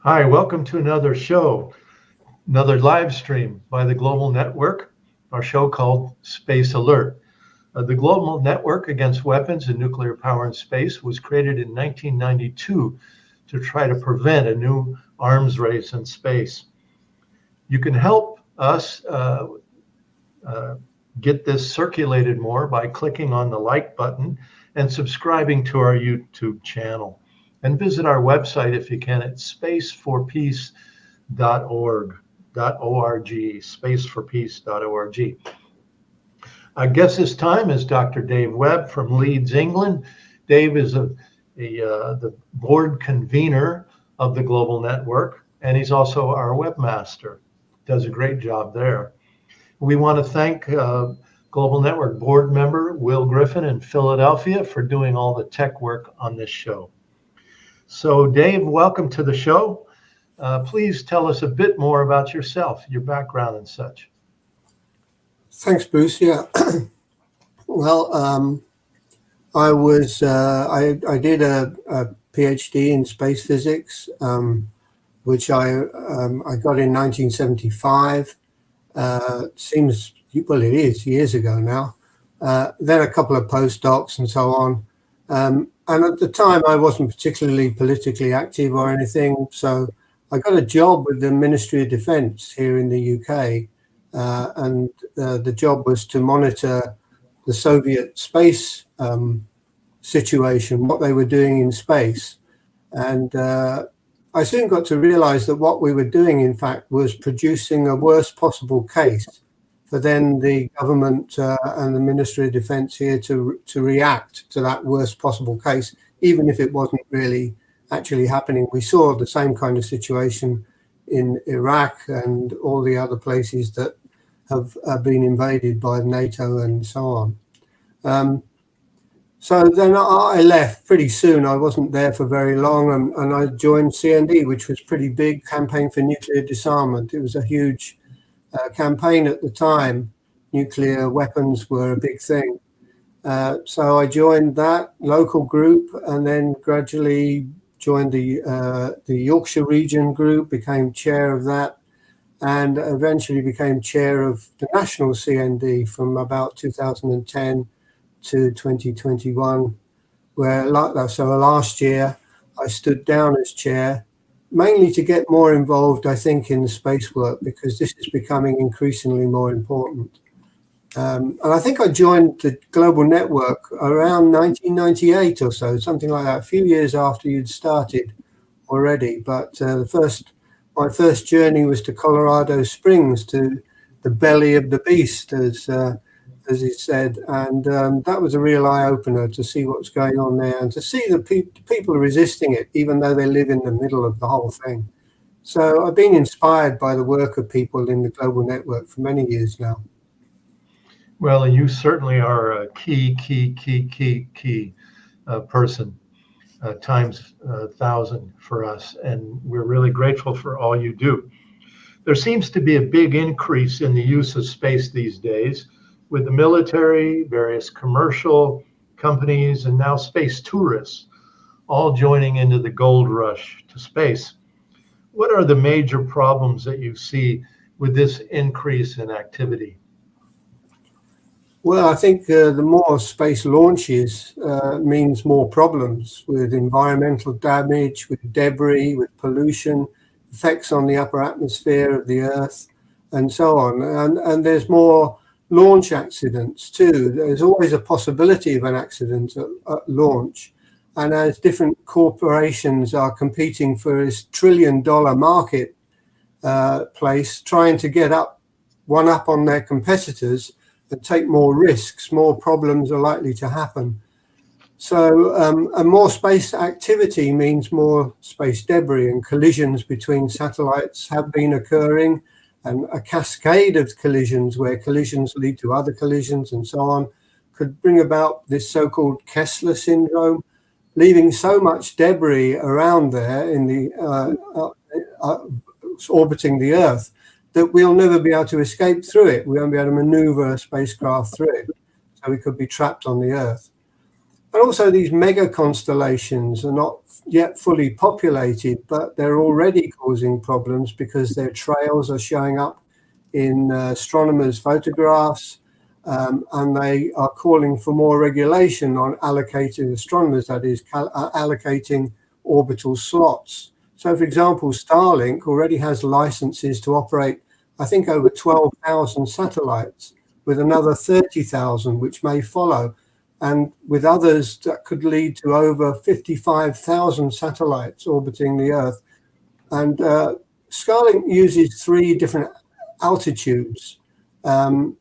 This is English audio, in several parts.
Hi, welcome to another show, another live stream by the Global Network, our show called Space Alert. The Global Network Against Weapons and Nuclear Power in Space was created in 1992 to try to prevent a new arms race in space. You can help us uh, get this circulated more by clicking on the like button and subscribing to our YouTube channel. And visit our website if you can at spaceforpeace.org. .org, spaceforpeace.org. Our guest this time is Dr. Dave Webb from Leeds, England. Dave is the board convener of the Global Network, and he's also our webmaster. Does a great job there. We want to thank Global Network board member Will Griffin in Philadelphia for doing all the tech work on this show. So, Dave, welcome to the show. Please tell us a bit more about yourself, your background and such. Thanks, Bruce. Yeah. Well, I did a PhD in space physics, which I got in 1975. Seems, well, it is years ago now. Then a couple of postdocs and so on. And at the time, I wasn't particularly politically active or anything. So I got a job with the Ministry of Defence here in the UK. And the job was to monitor the Soviet space situation, what they were doing in space. And I soon got to realize that what we were doing, in fact, was producing a worst possible case for then the government and the Ministry of Defence here to react to that worst possible case, even if it wasn't really actually happening. We saw the same kind of situation in Iraq and all the other places that have been invaded by NATO and so on. So then I left pretty soon. I wasn't there for very long, and I joined CND, which was pretty big, Campaign for Nuclear Disarmament. It was a huge campaign at the time. Nuclear weapons were a big thing. So I joined that local group and then gradually joined the Yorkshire region group, became chair of that, and eventually became chair of the national CND from about 2010 to 2021, so last year I stood down as chair, mainly to get more involved, I think, in the space work, because this is becoming increasingly more important. And I think I joined the Global Network around 1998 or so, something like that, a few years after you'd started already. But my first journey was to Colorado Springs, to the belly of the beast, as he said. And that was a real eye-opener to see what's going on there and to see the people resisting it, even though they live in the middle of the whole thing. So I've been inspired by the work of people in the Global Network for many years now. Well, you certainly are a key person, times 1,000 for us, and we're really grateful for all you do. There seems to be a big increase in the use of space these days, with the military, various commercial companies, and now space tourists all joining into the gold rush to space. What are the major problems that you see with this increase in activity? Well, I think the more space launches means more problems with environmental damage, with debris, with pollution, effects on the upper atmosphere of the Earth, and so on. And there's more launch accidents too. There's always a possibility of an accident at launch. And as different corporations are competing for this $1 trillion market place, trying to get one up on their competitors, and take more risks, more problems are likely to happen. So and more space activity means more space debris, and collisions between satellites have been occurring, and a cascade of collisions where collisions lead to other collisions and so on could bring about this so-called Kessler syndrome, leaving so much debris around there in the orbiting the Earth that we'll never be able to escape through it. We won't be able to maneuver a spacecraft through it. So we could be trapped on the Earth. And also these mega constellations are not yet fully populated, but they're already causing problems because their trails are showing up in astronomers' photographs, and they are calling for more regulation on allocating astronomers, that is, allocating orbital slots. So, for example, Starlink already has licenses to operate, I think, over 12,000 satellites, with another 30,000 which may follow, and with others that could lead to over 55,000 satellites orbiting the Earth. And Starlink uses 3 different altitudes to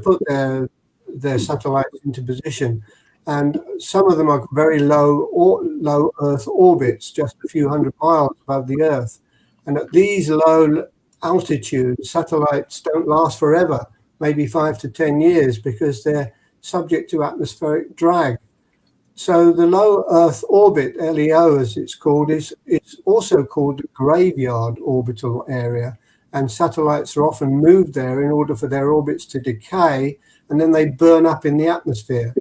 put their satellites into position, and some of them are very low Earth orbits, just a few hundred miles above the Earth. And at these low altitudes, satellites don't last forever, maybe 5 to 10 years, because they're subject to atmospheric drag. So the low Earth orbit, LEO as it's called, is also called the graveyard orbital area. And satellites are often moved there in order for their orbits to decay, and then they burn up in the atmosphere.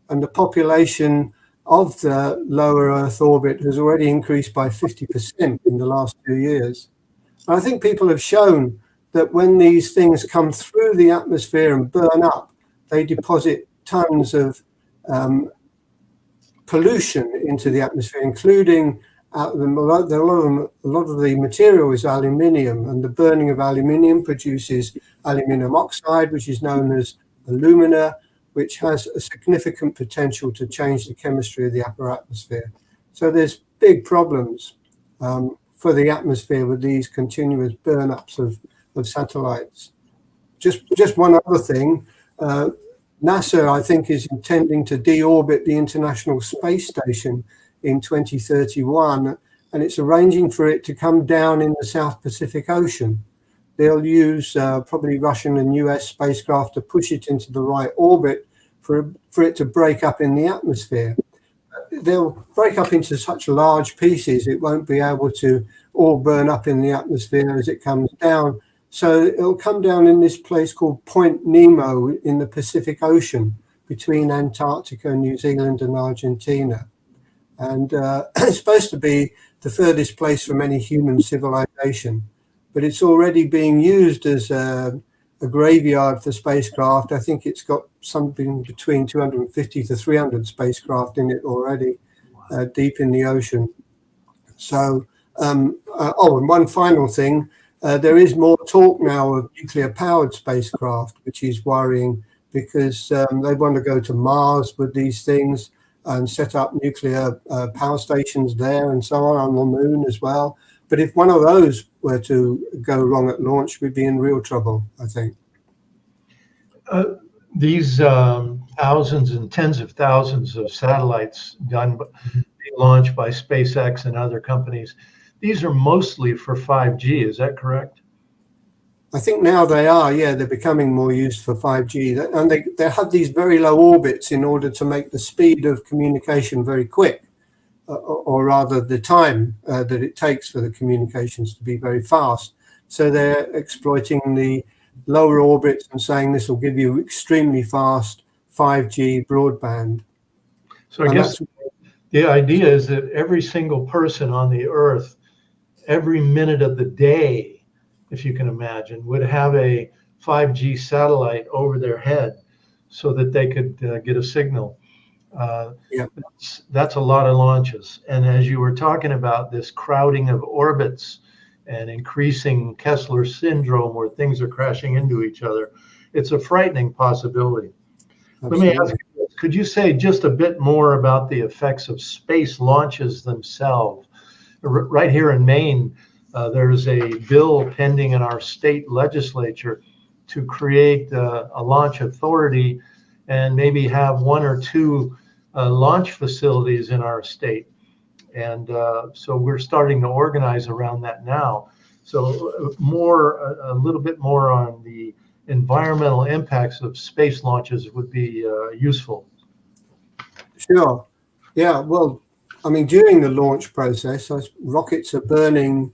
And the population of the lower Earth orbit has already increased by 50% in the last 2 years. And I think people have shown that when these things come through the atmosphere and burn up, they deposit tons of pollution into the atmosphere, including a lot of the material is aluminium, and the burning of aluminium produces aluminium oxide, which is known as alumina, which has a significant potential to change the chemistry of the upper atmosphere. So there's big problems for the atmosphere with these continuous burn-ups of satellites. Just one other thing. NASA, I think, is intending to deorbit the International Space Station in 2031, and it's arranging for it to come down in the South Pacific Ocean. They'll use probably Russian and US spacecraft to push it into the right orbit for it to break up in the atmosphere. They'll break up into such large pieces, it won't be able to all burn up in the atmosphere as it comes down. So it'll come down in this place called Point Nemo in the Pacific Ocean between Antarctica, New Zealand and Argentina. And it's supposed to be the furthest place from any human civilization, but it's already being used as a graveyard for spacecraft. I think it's got something between 250 to 300 spacecraft in it already, deep in the ocean. So, and one final thing, there is more talk now of nuclear-powered spacecraft, which is worrying because they want to go to Mars with these things and set up nuclear power stations there and so on the moon as well. But if one of those were to go wrong at launch, we'd be in real trouble, I think. These thousands and tens of thousands of satellites being launched by SpaceX and other companies, these are mostly for 5G, is that correct? I think now they are, yeah, they're becoming more used for 5G. And they have these very low orbits in order to make the speed of communication very quick, or rather the time that it takes for the communications to be very fast. So they're exploiting the lower orbits and saying this will give you extremely fast 5G broadband. So I guess the idea is that every single person on the Earth, every minute of the day, if you can imagine, would have a 5G satellite over their head so that they could get a signal. That's a lot of launches. And as you were talking about this crowding of orbits and increasing Kessler syndrome where things are crashing into each other, it's a frightening possibility. Absolutely. Let me ask you this. Could you say just a bit more about the effects of space launches themselves? Right here in Maine, there's a bill pending in our state legislature to create a launch authority and maybe have 1 or 2 launch facilities in our state. And so we're starting to organize around that now. So a little bit more on the environmental impacts of space launches would be useful. Sure. Yeah, well, I mean, during the launch process, rockets are burning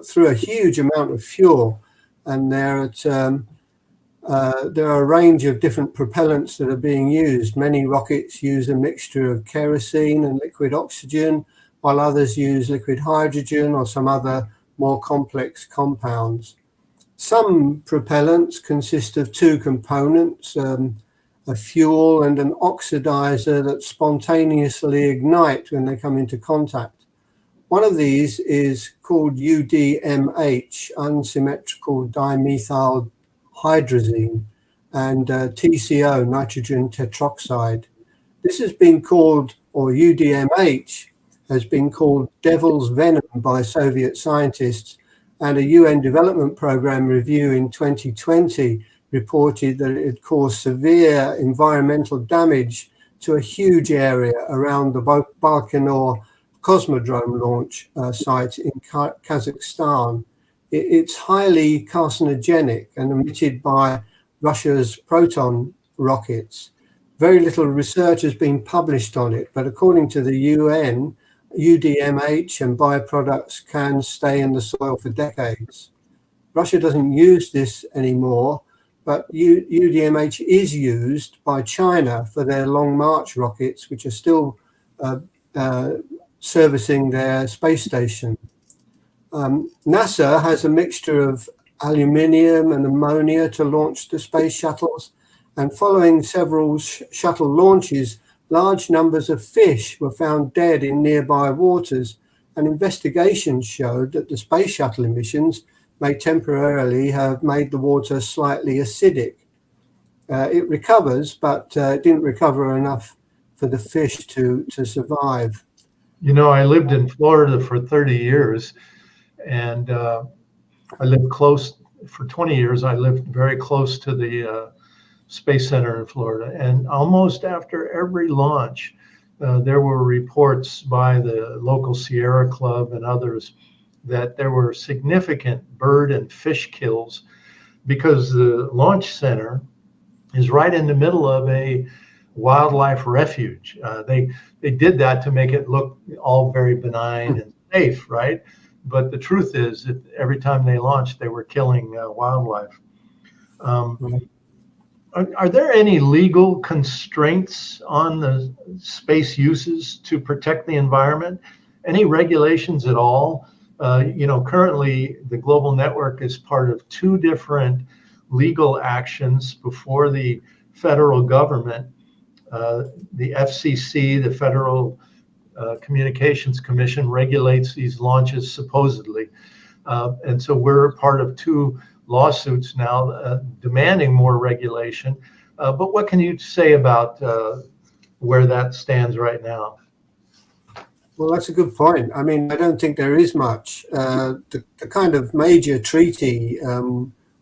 through a huge amount of fuel, and they're at There are a range of different propellants that are being used. Many rockets use a mixture of kerosene and liquid oxygen, while others use liquid hydrogen or some other more complex compounds. Some propellants consist of two components, a fuel and an oxidizer that spontaneously ignite when they come into contact. One of these is called UDMH, unsymmetrical dimethyl hydrazine, and TCO, nitrogen tetroxide. This has been called, or UDMH has been called devil's venom by Soviet scientists, and a UN Development Programme review in 2020 reported that it had caused severe environmental damage to a huge area around the Baikonur Cosmodrome launch site in Kazakhstan. It's highly carcinogenic and emitted by Russia's Proton rockets. Very little research has been published on it, but according to the UN, UDMH and byproducts can stay in the soil for decades. Russia doesn't use this anymore, but UDMH is used by China for their Long March rockets, which are still servicing their space station. NASA has a mixture of aluminium and ammonia to launch the space shuttles, and following several shuttle launches, large numbers of fish were found dead in nearby waters, and investigations showed that the space shuttle emissions may temporarily have made the water slightly acidic. It recovers, but it didn't recover enough for the fish to survive. You know, I lived in Florida for 30 years, and I lived close for 20 years. I lived very close to the Space Center in Florida, and almost after every launch, there were reports by the local Sierra Club and others that there were significant bird and fish kills because the launch center is right in the middle of a wildlife refuge. They did that to make it look all very benign and safe, right? But the truth is that every time they launched, they were killing wildlife. Are there any legal constraints on the space uses to protect the environment? Any regulations at all? Currently the global network is part of two different legal actions before the federal government. The FCC, the Federal Communications Commission, regulates these launches supposedly. And so we're part of two lawsuits now demanding more regulation. But what can you say about where that stands right now? Well, that's a good point. I mean, I don't think there is much. The kind of major treaty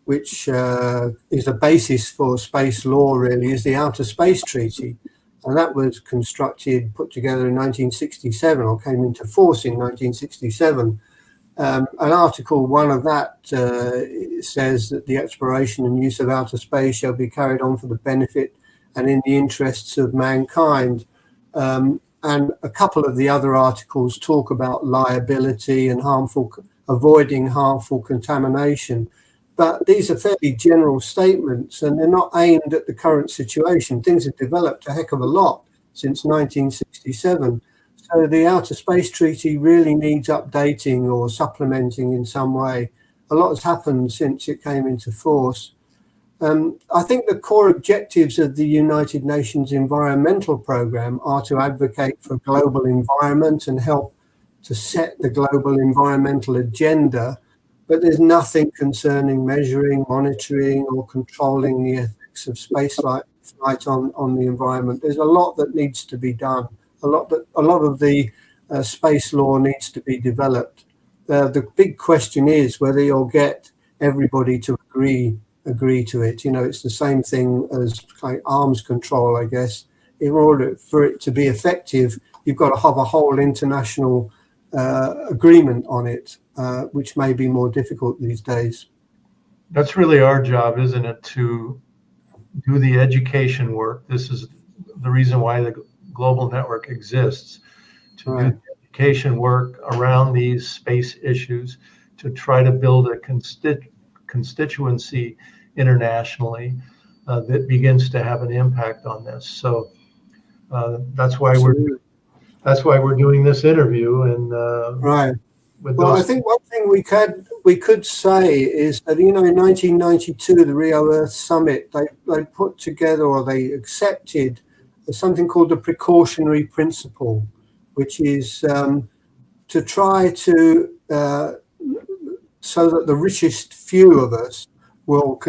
which is a basis for space law really is the Outer Space Treaty. And that was put together in 1967, or came into force in 1967. And Article 1 of that says that the exploration and use of outer space shall be carried on for the benefit and in the interests of mankind. And a couple of the other articles talk about liability and avoiding harmful contamination. But these are fairly general statements, and they're not aimed at the current situation. Things have developed a heck of a lot since 1967. So the Outer Space Treaty really needs updating or supplementing in some way. A lot has happened since it came into force. I think the core objectives of the United Nations Environmental Programme are to advocate for global environment and help to set the global environmental agenda, but there's nothing concerning measuring, monitoring, or controlling the effects of spaceflight on the environment. There's a lot that needs to be done. A lot of the space law needs to be developed. The big question is whether you'll get everybody to agree to it. You know, it's the same thing as like arms control, I guess. In order for it to be effective, you've got to have a whole international agreement on it, which may be more difficult these days. That's really our job, isn't it, to do the education work? This is the reason why the global network exists, to do the education work around these space issues, to try to build a constituency internationally that begins to have an impact on this. So that's why Absolutely. we're doing this interview. And Right. with Well, I those, think one thing we could say is that, in 1992, the Rio Earth Summit, they put together, or they accepted, something called the precautionary principle, which is to try to so that the richest few of us will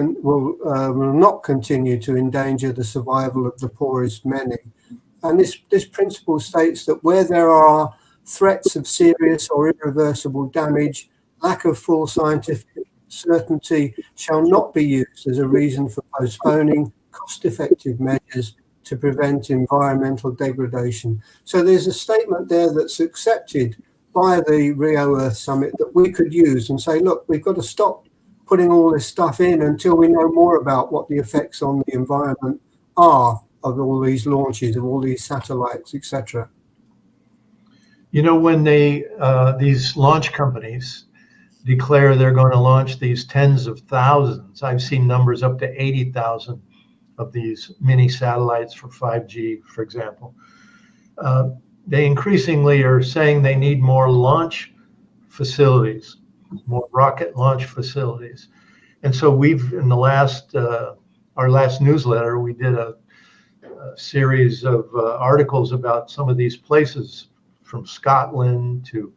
not continue to endanger the survival of the poorest many. And this principle states that where there are threats of serious or irreversible damage, lack of full scientific certainty shall not be used as a reason for postponing cost-effective measures to prevent environmental degradation. So there's a statement there that's accepted by the Rio Earth Summit that we could use and say, look, we've got to stop putting all this stuff in until we know more about what the effects on the environment are of all these launches, of all these satellites, etc. when these launch companies declare they're going to launch these tens of thousands, I've seen numbers up to 80,000 of these mini satellites for 5G, for example. They increasingly are saying they need more launch facilities, more rocket launch facilities. And so we've, in the last, our last newsletter, we did a series of articles about some of these places, from Scotland to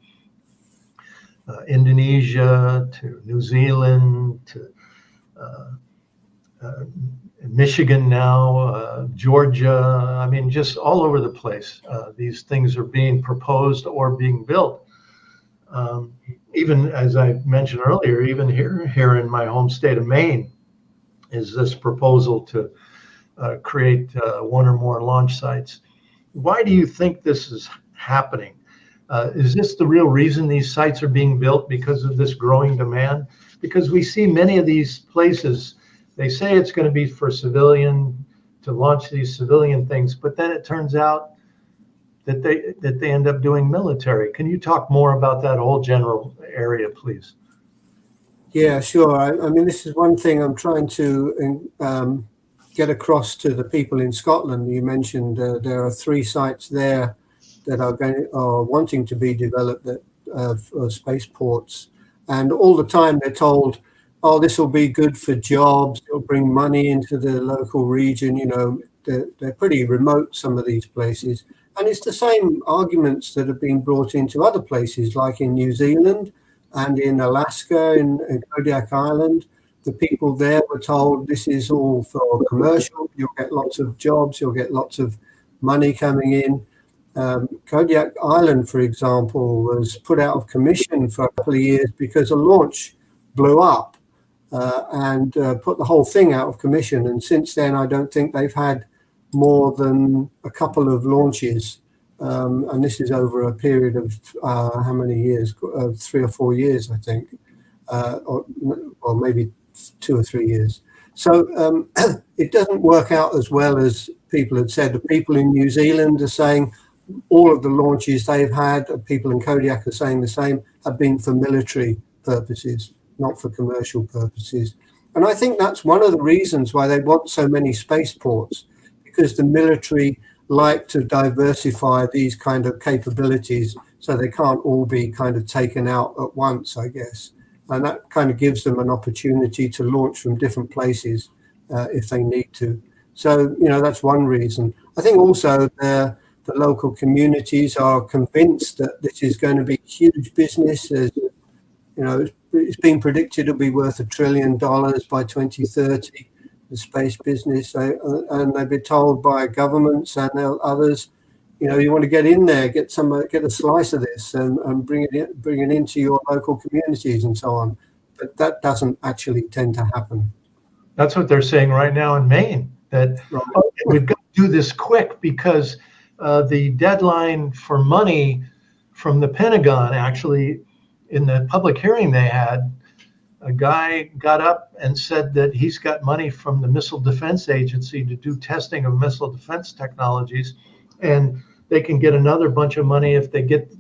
Indonesia to New Zealand to Michigan now, Georgia. I mean, just all over the place. These things are being proposed or being built. Even as I mentioned earlier, even here in my home state of Maine, is this proposal to create one or more launch sites. Why do you think this is happening? Is this the real reason these sites are being built, because of this growing demand? Because we see many of these places, they say it's going to be for civilian, to launch these civilian things, but then it turns out that they end up doing military. Can you talk more about that whole general area, please? Yeah, sure. I mean, this is one thing I'm trying to get across to the people in Scotland. You mentioned there are 3 sites there that are wanting to be developed for spaceports, and all the time they're told, "Oh, this will be good for jobs. It'll bring money into the local region." They're pretty remote, some of these places, and it's the same arguments that have been brought into other places, like in New Zealand and in Alaska, in Kodiak Island. The people there were told, this is all for commercial. You'll get lots of jobs. You'll get lots of money coming in. Kodiak Island, for example, was put out of commission for a couple of years because a launch blew up and put the whole thing out of commission. And since then, I don't think they've had more than a couple of launches. And this is over a period of how many years? 3 or 4 years, I think, or maybe 2 or 3 years. So it doesn't work out as well as people had said. The people in New Zealand are saying all of the launches they've had, people in Kodiak are saying the same, have been for military purposes, not for commercial purposes. And I think that's one of the reasons why they want so many spaceports, because the military like to diversify these kind of capabilities so they can't all be kind of taken out at once, I guess. And that kind of gives them an opportunity to launch from different places if they need to. So, that's one reason. I think also the local communities are convinced that this is going to be huge business. As, it's been predicted it'll be worth $1 trillion by 2030. The space business, and they've been told by governments and others, you want to get in there, get a slice of this, and bring it into your local communities and so on. But that doesn't actually tend to happen. That's what they're saying right now in Maine, that we've got to do this quick, because the deadline for money from the Pentagon, actually, in the public hearing they had, a guy got up and said that he's got money from the Missile Defense Agency to do testing of missile defense technologies, and they can get another bunch of money if they get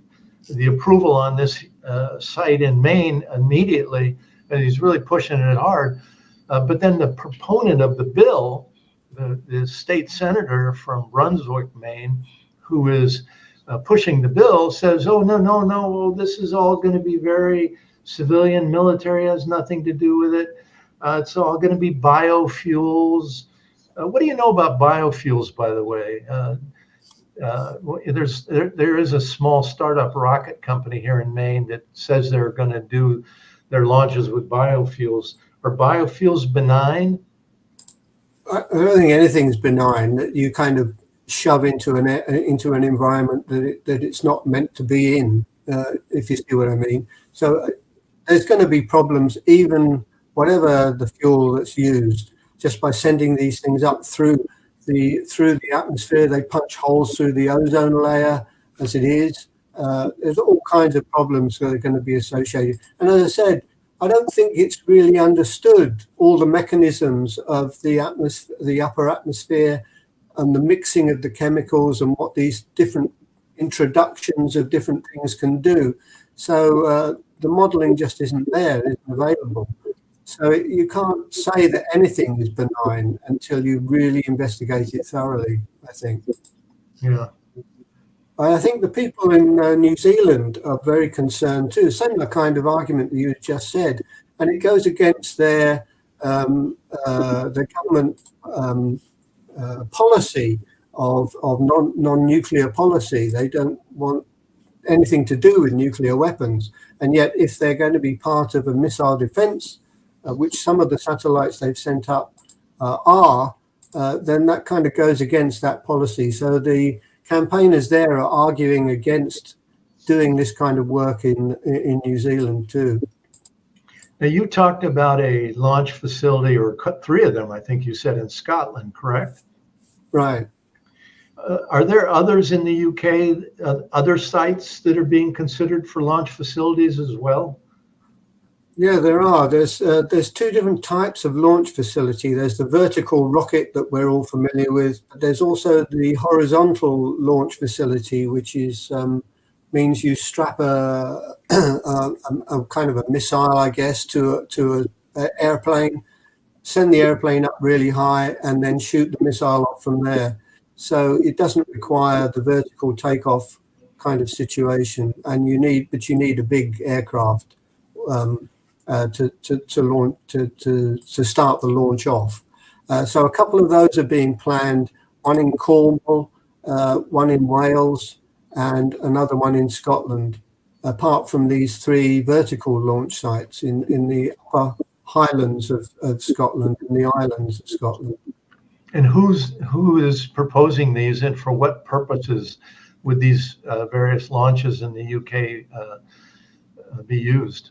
the approval on this site in Maine immediately. And he's really pushing it hard. But then the proponent of the bill, the state senator from Brunswick, Maine, who is pushing the bill, says, oh, no, no, no, well, this is all going to be very civilian, military has nothing to do with it. It's all going to be biofuels. What do you know about biofuels, by the way? There is a small startup rocket company here in Maine that says they're going to do their launches with biofuels. Are biofuels benign? I don't think anything's benign that you kind of shove into an environment that it's not meant to be in, if you see what I mean. So there's going to be problems, even whatever the fuel that's used, just by sending these things up through the atmosphere. They punch holes through the ozone layer as it is. There's all kinds of problems that are going to be associated. And as I said, I don't think it's really understood all the mechanisms of the upper atmosphere, and the mixing of the chemicals and what these different introductions of different things can do. So the modeling just isn't there, it isn't available. So you can't say that anything is benign until you really investigate it thoroughly, I think. Yeah. I think the people in New Zealand are very concerned too, similar kind of argument that you just said, and it goes against their government policy of non-nuclear policy. They don't want anything to do with nuclear weapons, and yet if they're going to be part of a missile defense, which some of the satellites they've sent up are, then that kind of goes against that policy. So the campaigners there are arguing against doing this kind of work in New Zealand too. Now, you talked about a launch facility, or three of them, I think you said, in Scotland, correct? Right. Are there others in the UK, other sites that are being considered for launch facilities as well? Yeah, there are. There's two different types of launch facility. There's the vertical rocket that we're all familiar with. But there's also the horizontal launch facility, which is means you strap a kind of a missile, I guess, to an airplane, send the airplane up really high, and then shoot the missile up from there. So it doesn't require the vertical takeoff kind of situation, and you need a big aircraft to launch to start the launch off. So a couple of those are being planned. One in Cornwall, one in Wales, and another one in Scotland. Apart from these three vertical launch sites in the upper highlands of Scotland and the islands of Scotland. And who is proposing these, and for what purposes would these various launches in the UK be used?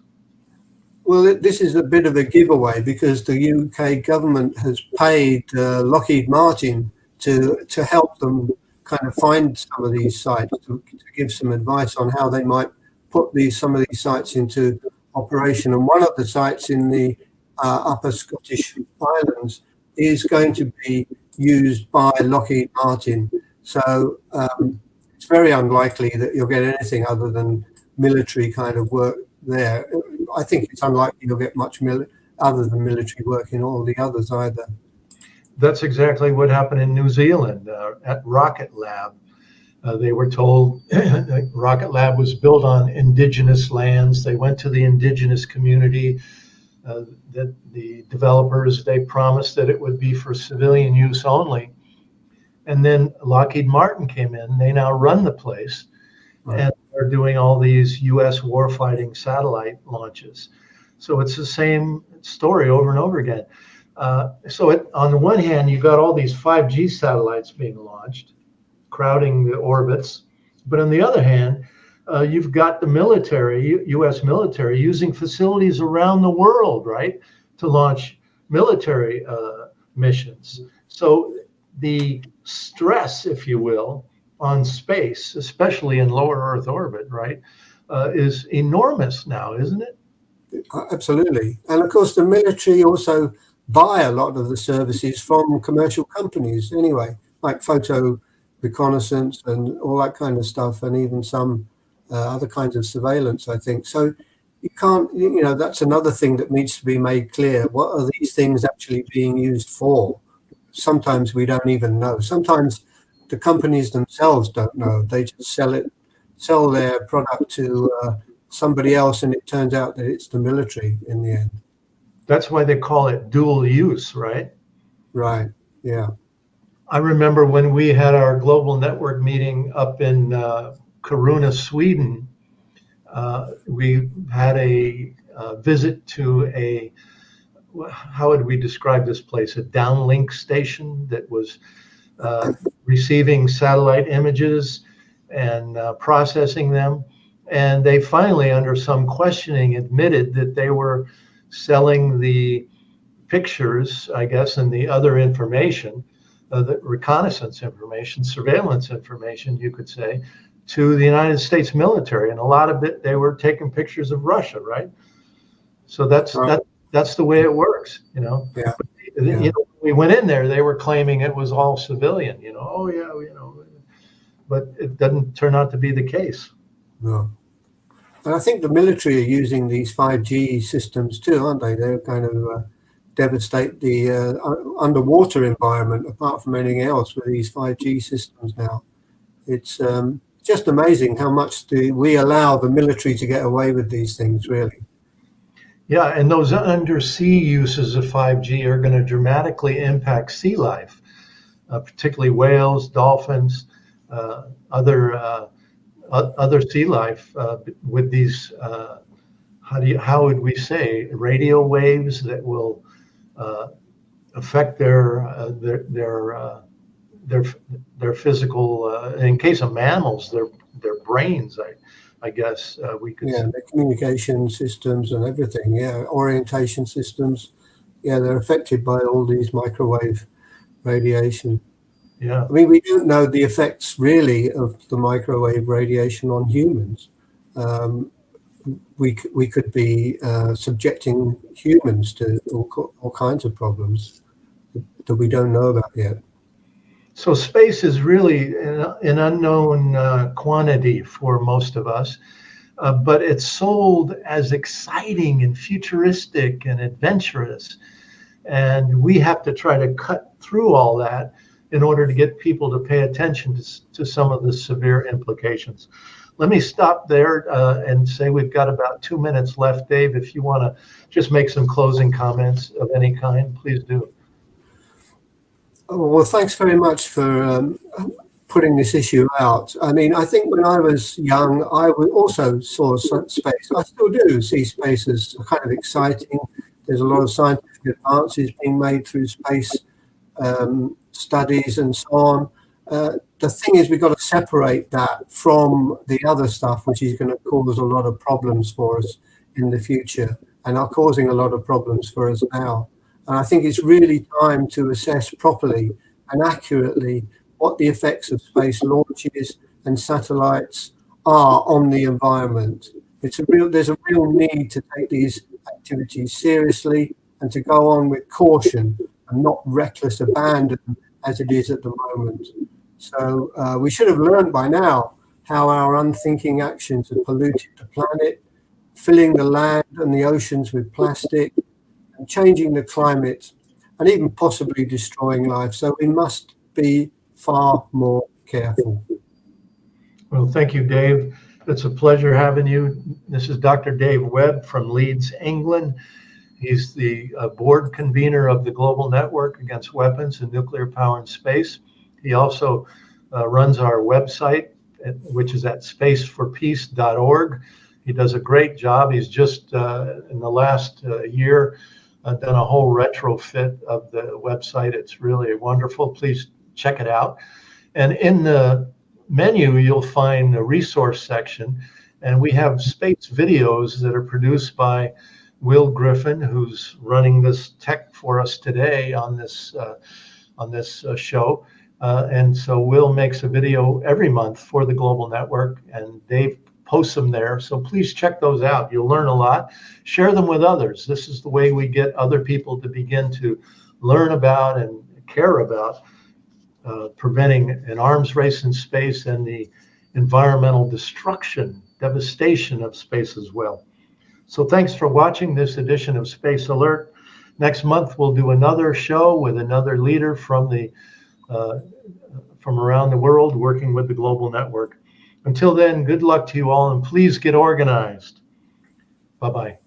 Well, this is a bit of a giveaway because the UK government has paid Lockheed Martin to help them kind of find some of these sites, to give some advice on how they might put some of these sites into operation. And one of the sites in the upper Scottish Islands is going to be used by Lockheed Martin. So it's very unlikely that you'll get anything other than military kind of work there. I think it's unlikely you'll get much other than military work in all the others either. That's exactly what happened in New Zealand at Rocket Lab. They were told Rocket Lab was built on indigenous lands. They went to the indigenous community. That the developers, they promised that it would be for civilian use only. And then Lockheed Martin came in. They now run the place, right, and they're doing all these U.S. warfighting satellite launches. So it's the same story over and over again. On the one hand, you've got all these 5G satellites being launched, crowding the orbits. But on the other hand, you've got the military, U.S. military, using facilities around the world, right, to launch military missions. So the stress, if you will, on space, especially in lower Earth orbit, right, is enormous now, isn't it? Absolutely. And of course, the military also buy a lot of the services from commercial companies anyway, like photo reconnaissance and all that kind of stuff, and even some other kinds of surveillance, I think. So you can't, that's another thing that needs to be made clear. What are these things actually being used for? Sometimes we don't even know. Sometimes the companies themselves don't know. They just sell their product to somebody else, and it turns out that it's the military in the end. That's why they call it dual use, right? Right. Yeah. I remember when we had our global network meeting up in Kiruna, Sweden. We had a visit to how would we describe this place? A downlink station that was receiving satellite images and processing them. And they finally, under some questioning, admitted that they were selling the pictures, I guess, and the other information, the reconnaissance information, surveillance information, you could say, to the United States military. And a lot of it, they were taking pictures of Russia, right? So Right. that's the way it works, Yeah. When we went in there, they were claiming it was all civilian, oh yeah, but it doesn't turn out to be the case. No. And I think the military are using these 5G systems too, aren't they? They're kind of devastate the underwater environment apart from anything else with these 5G systems now. It's just amazing how much we allow the military to get away with these things, really. Yeah, and those undersea uses of 5G are going to dramatically impact sea life, particularly whales, dolphins, other sea life with these. How would we say radio waves that will affect their physical. In case of mammals, their brains. I guess we could. Yeah, the communication systems and everything. Yeah, orientation systems. Yeah, they're affected by all these microwave radiation. Yeah. I mean, we don't know the effects really of the microwave radiation on humans. We could be subjecting humans to all kinds of problems that we don't know about yet. So space is really an unknown quantity for most of us, but it's sold as exciting and futuristic and adventurous. And we have to try to cut through all that in order to get people to pay attention to some of the severe implications. Let me stop there and say we've got about 2 minutes left. Dave, if you want to just make some closing comments of any kind, please do. Well, thanks very much for putting this issue out. I mean, I think when I was young, I also saw space. I still do see space as kind of exciting. There's a lot of scientific advances being made through space studies and so on. The thing is, we've got to separate that from the other stuff, which is going to cause a lot of problems for us in the future and are causing a lot of problems for us now. And I think it's really time to assess properly and accurately what the effects of space launches and satellites are on the environment. There's a real need to take these activities seriously and to go on with caution and not reckless abandon as it is at the moment. So we should have learned by now how our unthinking actions have polluted the planet, filling the land and the oceans with plastic, and changing the climate, and even possibly destroying life. So we must be far more careful. Well, thank you, Dave. It's a pleasure having you. This is Dr. Dave Webb from Leeds, England. He's the board convener of the Global Network Against Weapons and Nuclear Power in Space. He also runs our website, which is at spaceforpeace.org. He does a great job. He's just, in the last year, done a whole retrofit of the website. It's really wonderful. Please check it out. And in the menu, you'll find a resource section. And we have space videos that are produced by Will Griffin, who's running this tech for us today on this show. And so Will makes a video every month for the Global Network, and Dave posts them there. So please check those out. You'll learn a lot. Share them with others. This is the way we get other people to begin to learn about and care about preventing an arms race in space and the environmental devastation of space as well. So thanks for watching this edition of Space Alert. Next month, we'll do another show with another leader from around the world working with the global network. Until then, good luck to you all, and please get organized. Bye-bye.